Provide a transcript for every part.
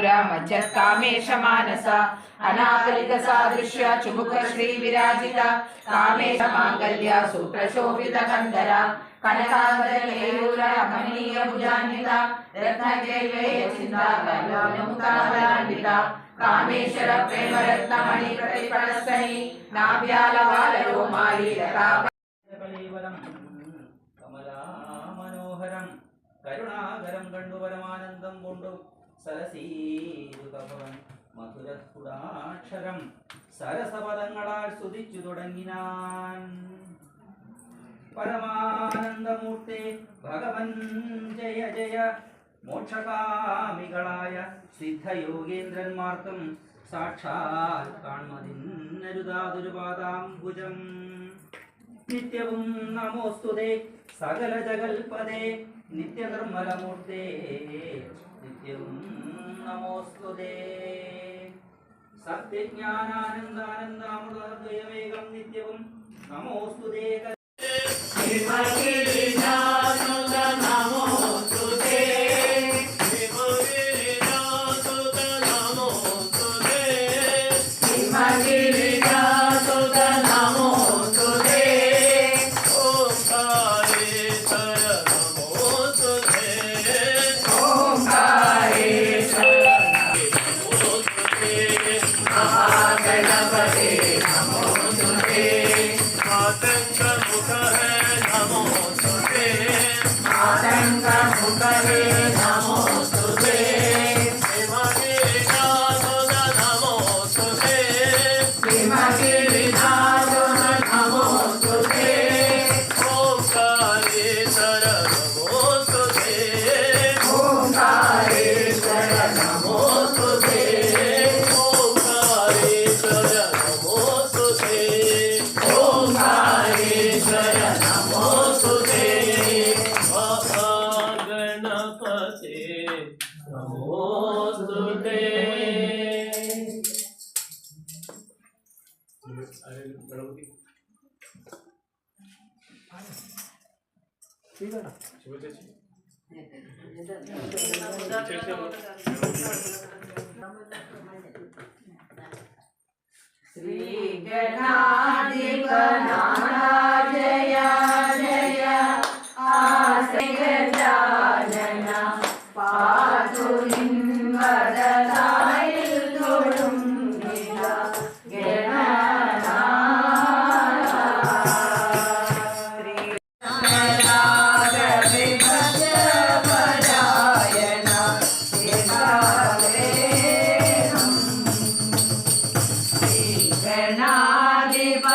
कामेश मानस अनाकलिक सादृश्य चुमुक श्री विराजित कामेश मांगल्य सूत्र शोभित कंधर कनकांबरकेयूर अमनीय भुजान्वित रत्नकेल्वय चिन्ताकलोलमुतालान्वित कामेश्वर प्रेम रत्नमणि प्रतिपणस्तनि नाभ्याल वालरोमाली लता कमला मनोहरं करुणाकरं कंडु परमानंदं कोंडु സരസീരുതഭവൻ മധുരസ്ഫുടാക്ഷരം സരസപദങ്ങളാൽ സ്തുതിച്ചു തുടങ്ങിനാൻ. പരമാനന്ദമൂർത്തെ ഭഗവൻ ജയ ജയ. മോക്ഷകാമികളായ സിദ്ധയോഗേന്ദ്രന്മാർക്കും സാക്ഷാൽ കാൺമതിന്നരുതാതൊരു പാദാംബുജം. നിത്യവും നമോസ്തുതേ സകല ജഗൽപദേ നിത്യനിർമ്മലമൂർത്തേ നിത്യവും നമോസ്തുതേ. സത്യജ്ഞാനാനന്ദാനന്ദാമൃതദ്വയമേകം നിത്യവും നമോസ്തുതേ. श्री गणाधिप जय जय आसे गजानन पातु निम्बदलायिल तोडुं निला गणना श्री गणाधिप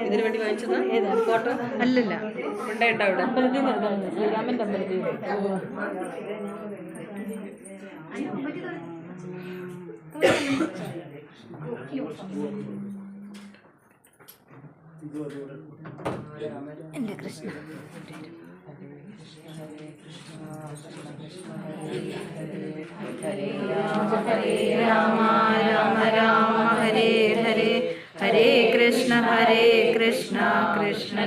ഇതിനു വേണ്ടി വാങ്ങിച്ചതാ? ഫോട്ടോ അല്ലല്ല, ഉണ്ടായിട്ടോ അവിടെ അമ്പലത്തിൽ നിന്ന്, ശ്രീരാമന്റെ അമ്പലത്തിൽ എൻ്റെ കൃഷ്ണ. ഹരേ രാമ രാമ രാമ ഹരേ ഹരേ, ഹരേ കൃഷ്ണ കൃഷ്ണ കൃഷ്ണ